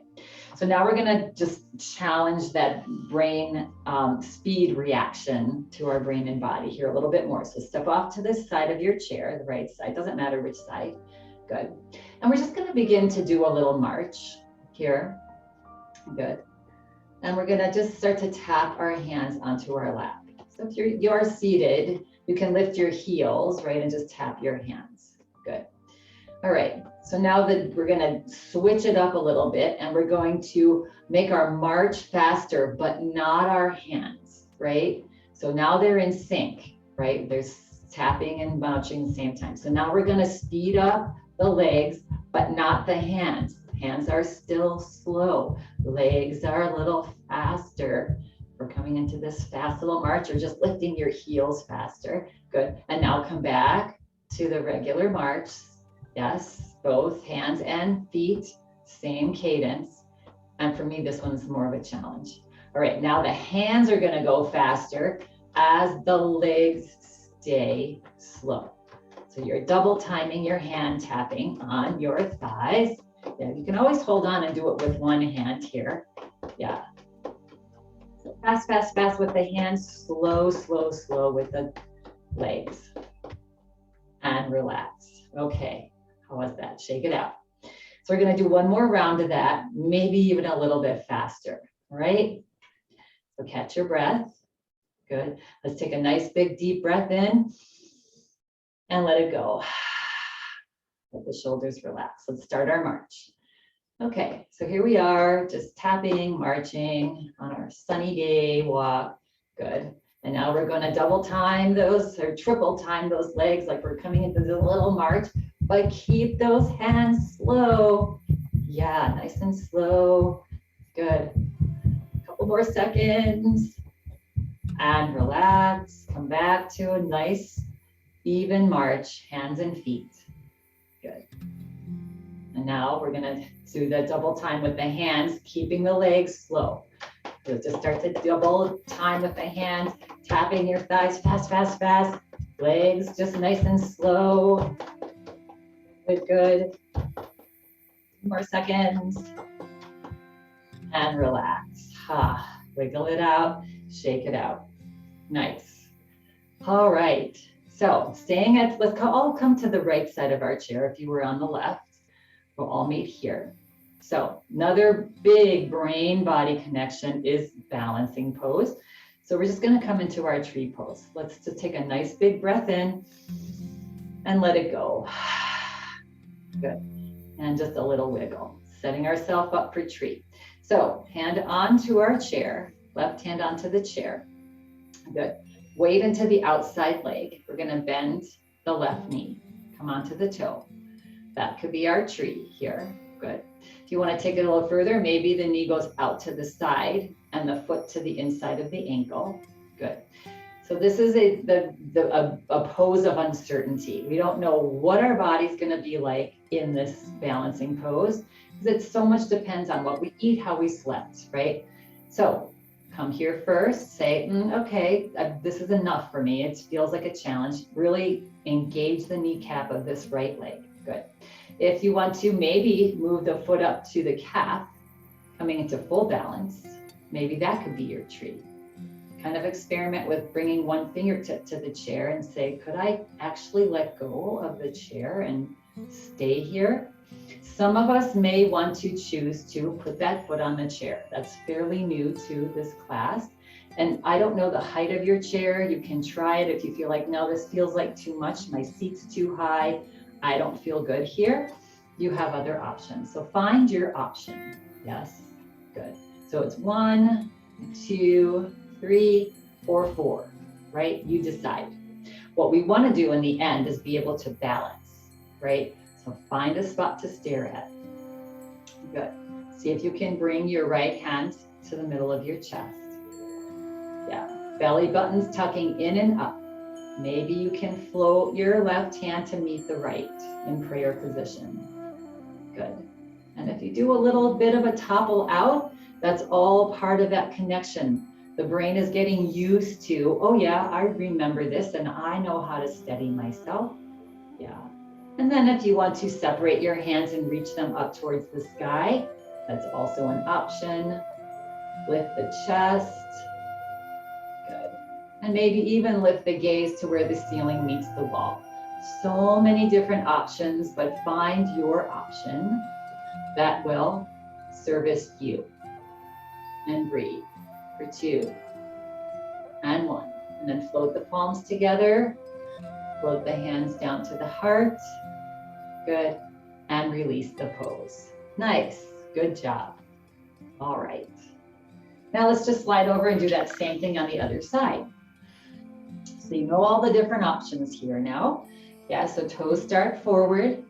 So now we're gonna just challenge that brain speed reaction to our brain and body here a little bit more. So step off to this side of your chair, the right side, doesn't matter which side, good. And we're just gonna begin to do a little march here, good. And we're gonna just start to tap our hands onto our lap. So if you're seated, you can lift your heels, right, and just tap your hands, good. All right, so now that we're gonna switch it up a little bit and we're going to make our march faster, but not our hands, right? So now they're in sync, right? There's tapping and marching at the same time. So now we're gonna speed up the legs, but not the hands. Hands are still slow. Legs are a little faster. We're coming into this fast little march or just lifting your heels faster. Good, and now come back to the regular march. Yes, both hands and feet, same cadence. And for me, this one's more of a challenge. All right, now the hands are gonna go faster as the legs stay slow. So you're double timing your hand tapping on your thighs. Yeah, you can always hold on and do it with one hand here. Yeah. So fast, fast, fast with the hands, slow, slow, slow with the legs. And relax. Okay. How was that? Shake it out. So we're going to do one more round of that, maybe even a little bit faster. All right. So catch your breath. Good. Let's take a nice big deep breath in and let it go. Let the shoulders relax. Let's start our march. Okay. So here we are, just tapping, marching on our sunny day walk. Good. And now we're going to double time those or triple time those legs like we're coming into this little march, but keep those hands slow. Yeah, nice and slow. Good. A couple more seconds and relax. Come back to a nice even march, hands and feet. Good. And now we're going to do the double time with the hands, keeping the legs slow. So just start to double time with the hands, tapping your thighs fast, fast, fast. Legs just nice and slow. Good, good. 2 more seconds. And relax. Wiggle it out, shake it out. Nice. All right. So staying at, let's all come to the right side of our chair. If you were on the left, we'll all meet here. So another big brain body connection is balancing pose. So we're just going to come into our tree pose. Let's just take a nice big breath in and let it go. Good. And just a little wiggle, setting ourselves up for tree. So hand onto our chair, left hand onto the chair. Good. Weight into the outside leg. We're going to bend the left knee. Come onto the toe. That could be our tree here. Good. If you want to take it a little further, maybe the knee goes out to the side and the foot to the inside of the ankle. Good. So this is a pose of uncertainty. We don't know what our body's going to be like in this balancing pose because it so much depends on what we eat, how we slept, right? So come here first, say, okay, this is enough for me. It feels like a challenge. Really engage the kneecap of this right leg. Good. If you want to maybe move the foot up to the calf, coming into full balance, maybe that could be your tree. Kind of experiment with bringing one fingertip to the chair and say, could I actually let go of the chair and stay here? Some of us may want to choose to put that foot on the chair. That's fairly new to this class. And I don't know the height of your chair. You can try it if you feel like, no, this feels like too much. My seat's too high. I don't feel good here. You have other options. So find your option. Yes, good. So it's 1, 2, 3, or 4, right? You decide. What we want to do in the end is be able to balance, right? So find a spot to stare at. Good. See if you can bring your right hand to the middle of your chest. Yeah. Belly button's tucking in and up. Maybe you can float your left hand to meet the right in prayer position. Good. And if you do a little bit of a topple out, that's all part of that connection. The brain is getting used to, oh yeah, I remember this and I know how to steady myself. Yeah. And then if you want to separate your hands and reach them up towards the sky, that's also an option. Lift the chest. Good. And maybe even lift the gaze to where the ceiling meets the wall. So many different options, but find your option that will service you. And breathe for 2 and 1. And then float the palms together. Float the hands down to the heart. Good. And release the pose. Nice. Good job. All right. Now let's just slide over and do that same thing on the other side. So you know all the different options here now. Yeah, so toes start forward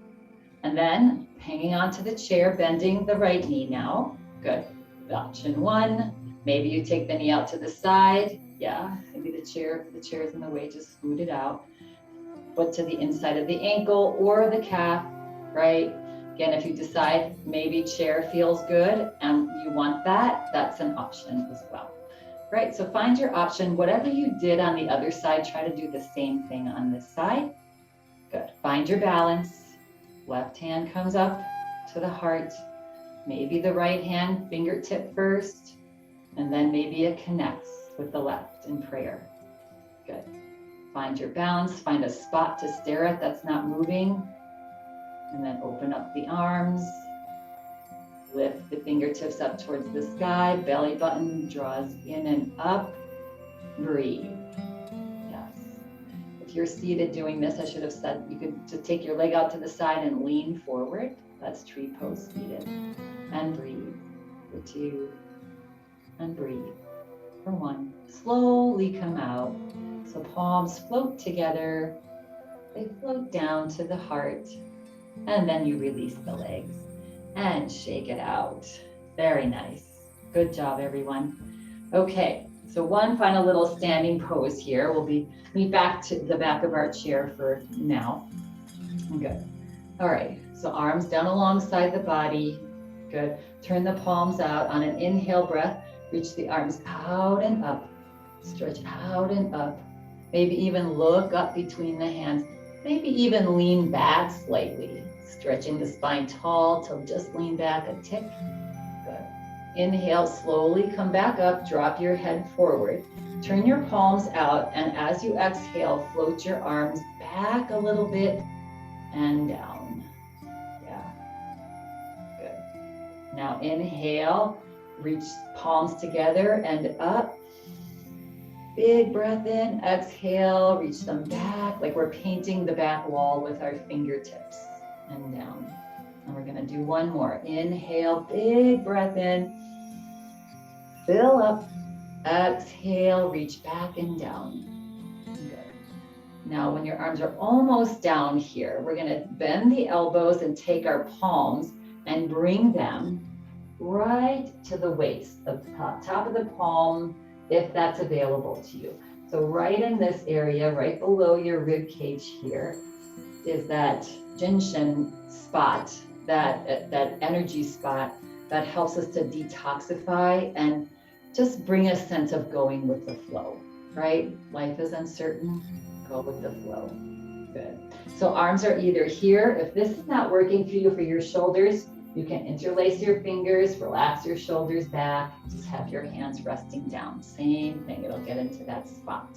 and then hanging onto the chair, bending the right knee now. Good. Option 1. Maybe you take the knee out to the side. Yeah, maybe the chair is in the way, just scoot it out. Foot to the inside of the ankle or the calf, right? Again, if you decide maybe chair feels good and you want that, that's an option as well, right? So find your option. Whatever you did on the other side, try to do the same thing on this side. Good. Find your balance. Left hand comes up to the heart. Maybe the right hand fingertip first, and then maybe it connects with the left in prayer. Good. Find your balance. Find a spot to stare at that's not moving. And then open up the arms. Lift the fingertips up towards the sky. Belly button draws in and up. Breathe. Yes. If you're seated doing this, I should have said you could just take your leg out to the side and lean forward. That's tree pose seated. And breathe for 2. And breathe for 1. Slowly come out. So palms float together. They float down to the heart. And then you release the legs and shake it out. Very nice. Good job, everyone. Okay, so one final little standing pose here. We'll meet back to the back of our chair for now. Good. All right, so arms down alongside the body. Good. Turn the palms out on an inhale breath. Reach the arms out and up. Stretch out and up. Maybe even look up between the hands. Maybe even lean back slightly. Stretching the spine tall till just lean back a tick. Good. Inhale, slowly come back up, drop your head forward. Turn your palms out, and as you exhale, float your arms back a little bit and down. Yeah. Good. Now inhale, reach palms together and up. Big breath in, exhale, reach them back like we're painting the back wall with our fingertips. And down. And we're going to do one more. Inhale, big breath in. Fill up. Exhale, reach back and down. Good. Now, when your arms are almost down here, we're going to bend the elbows and take our palms and bring them right to the waist, the top of the palm, if that's available to you. So right in this area, right below your rib cage here, is that Jinshin spot, that energy spot that helps us to detoxify and just bring a sense of going with the flow, right? Life is uncertain, go with the flow. Good. So arms are either here. If this is not working for you for your shoulders, you can interlace your fingers, relax your shoulders back, just have your hands resting down. Same thing, it'll get into that spot.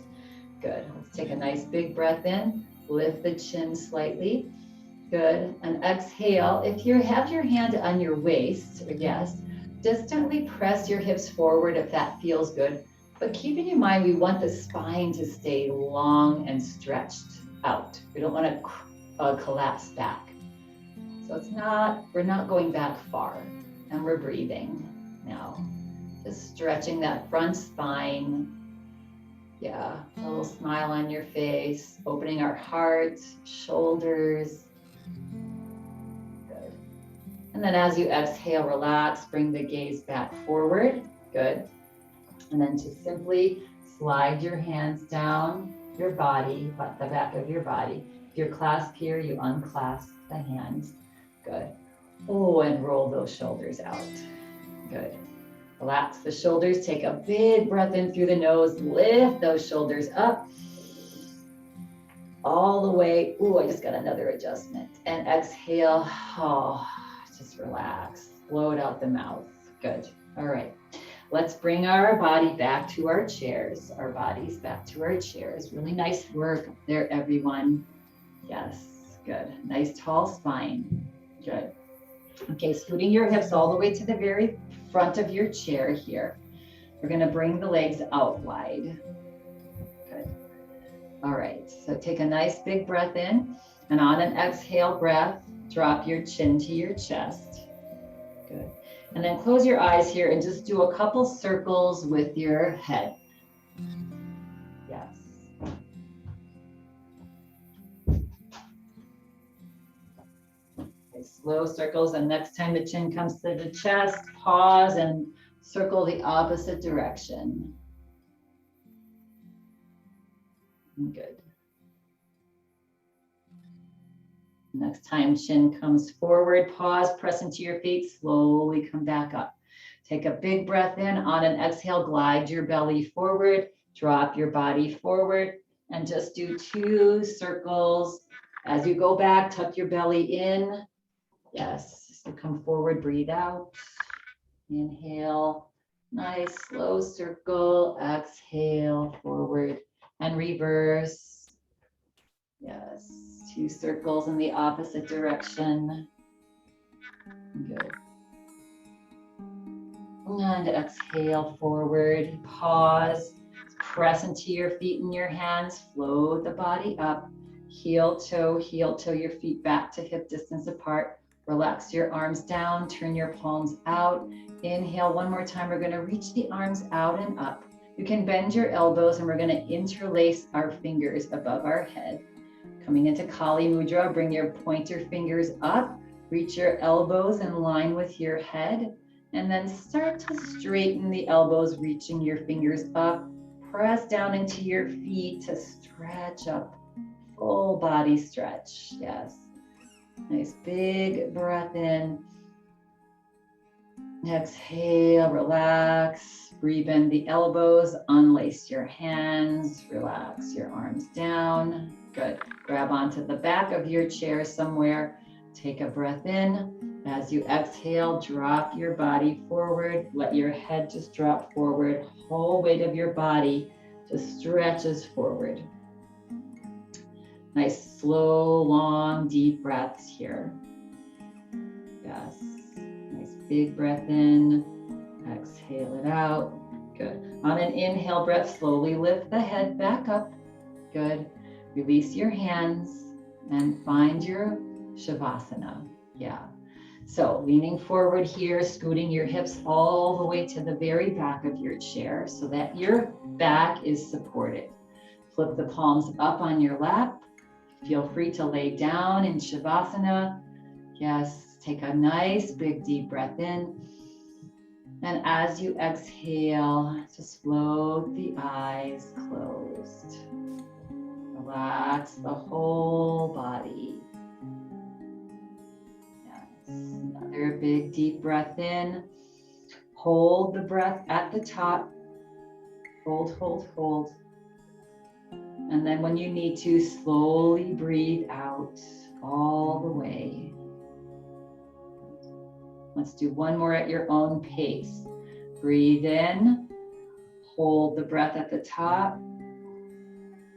Good. Let's take a nice big breath in. Lift the chin slightly. Good. And exhale. If you have your hand on your waist, yes, just gently press your hips forward if that feels good. But keeping in mind, we want the spine to stay long and stretched out. We don't want to collapse back. So we're not going back far. And we're breathing now. Just stretching that front spine. Yeah, a little smile on your face, opening our heart, shoulders. Good. And then as you exhale, relax, bring the gaze back forward. Good. And then just simply slide your hands down your body, but the back of your body. If you're clasped here, you unclasp the hands. Good. Oh, and roll those shoulders out. Good. Relax the shoulders. Take a big breath in through the nose. Lift those shoulders up. All the way. Ooh, I just got another adjustment. And exhale. Oh, just relax. Float out the mouth. Good. All right. Let's bring our body back to our chairs. Our bodies back to our chairs. Really nice work there, everyone. Yes. Good. Nice tall spine. Good. Okay, scooting your hips all the way to the very front of your chair here. We're going to bring the legs out wide. Good. All right, so take a nice big breath in, and on an exhale breath, drop your chin to your chest. Good. And then close your eyes here and just do a couple circles with your head. Yes. Okay, slow circles, and next time the chin comes to the chest, pause and circle the opposite direction. Good. Next time chin comes forward, pause, press into your feet, slowly come back up. Take a big breath in. On an exhale, glide your belly forward, drop your body forward, and just do 2 circles. As you go back, tuck your belly in. Yes, so come forward, breathe out. Inhale, nice slow circle. Exhale, forward and reverse. Yes, 2 circles in the opposite direction. Good. And exhale, forward, pause, press into your feet and your hands, float the body up, heel toe, your feet back to hip distance apart. Relax your arms down, turn your palms out. Inhale, one more time, we're gonna reach the arms out and up. You can bend your elbows and we're gonna interlace our fingers above our head. Coming into Kali Mudra, bring your pointer fingers up, reach your elbows in line with your head, and then start to straighten the elbows, reaching your fingers up. Press down into your feet to stretch up, full body stretch, yes. Nice big breath in. Exhale, relax, rebend the elbows, unlace your hands, relax your arms down. Good. Grab onto the back of your chair somewhere. Take a breath in. As you exhale, drop your body forward. Let your head just drop forward. Whole weight of your body just stretches forward. Nice, slow, long, deep breaths here. Yes. Nice big breath in. Exhale it out. Good. On an inhale breath, slowly lift the head back up. Good. Release your hands and find your Shavasana. Yeah. So leaning forward here, scooting your hips all the way to the very back of your chair so that your back is supported. Flip the palms up on your lap. Feel free to lay down in Shavasana. Yes, take a nice big deep breath in. And as you exhale, just float the eyes closed. Relax the whole body. Yes. Another big deep breath in. Hold the breath at the top. Hold, hold, hold. And then when you need to, slowly breathe out all the way. Let's do one more at your own pace. Breathe in. Hold the breath at the top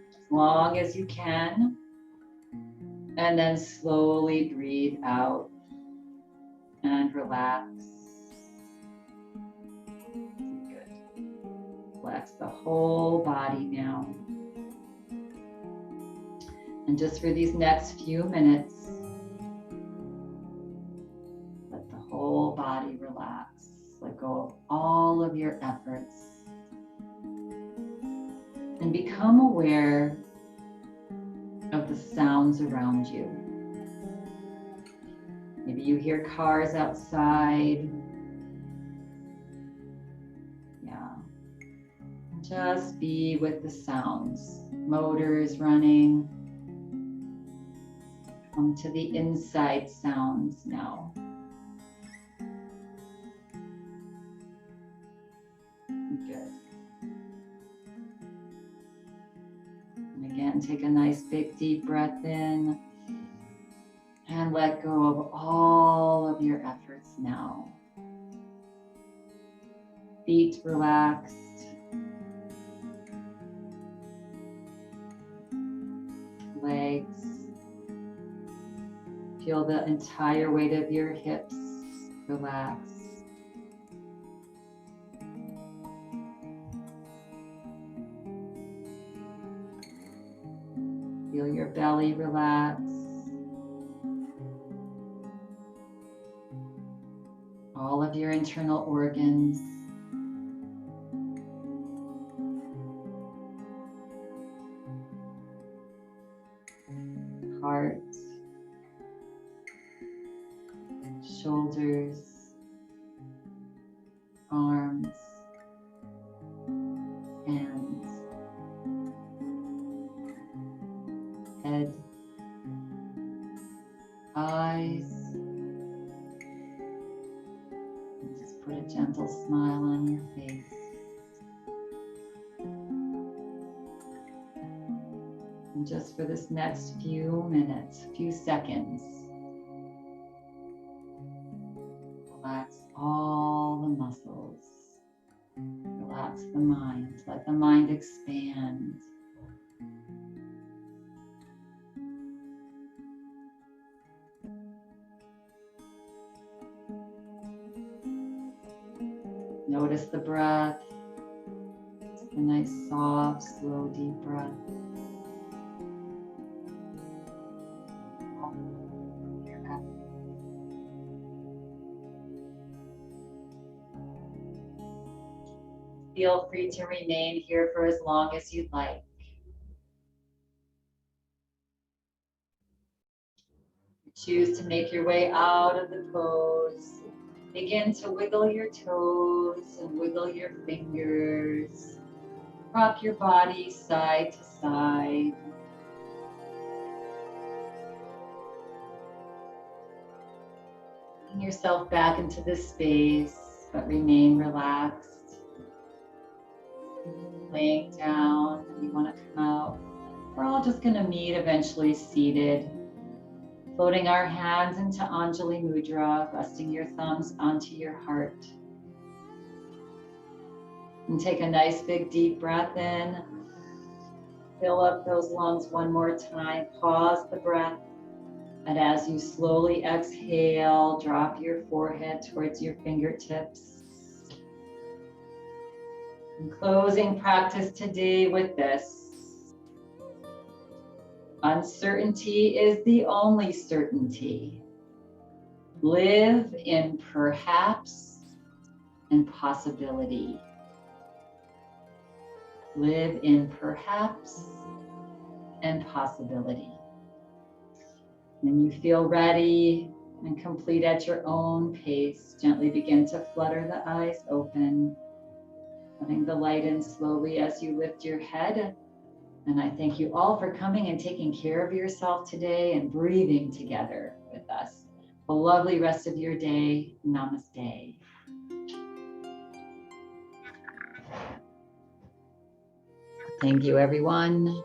as long as you can. And then slowly breathe out and relax. Good. Relax the whole body now. And just for these next few minutes, let the whole body relax. Let go of all of your efforts. And become aware of the sounds around you. Maybe you hear cars outside. Yeah. Just be with the sounds. Motors running. Come to the inside sounds now. Good. And again, take a nice big deep breath in and let go of all of your efforts now. Feet relaxed. Legs. Feel the entire weight of your hips relax. Feel your belly relax. All of your internal organs. Heart. Shoulders. Arms. Hands. Head. Eyes. And just put a gentle smile on your face. And just for this next few minutes, few seconds, relax all the muscles. Relax the mind. Let the mind expand. Notice the breath. Just a nice, soft, slow, deep breath. Feel free to remain here for as long as you'd like. Choose to make your way out of the pose. Begin to wiggle your toes and wiggle your fingers. Rock your body side to side. Bring yourself back into this space, but remain relaxed. Laying down, and you want to come out. We're all just going to meet eventually seated. Floating our hands into Anjali Mudra, resting your thumbs onto your heart. And take a nice big deep breath in. Fill up those lungs one more time. Pause the breath. And as you slowly exhale, drop your forehead towards your fingertips. And closing practice today with this. Uncertainty is the only certainty. Live in perhaps and possibility. Live in perhaps and possibility. When you feel ready and complete at your own pace, gently begin to flutter the eyes open, letting the light in slowly as you lift your head. And I thank you all for coming and taking care of yourself today and breathing together with us. A lovely rest of your day. Namaste. Thank you, everyone.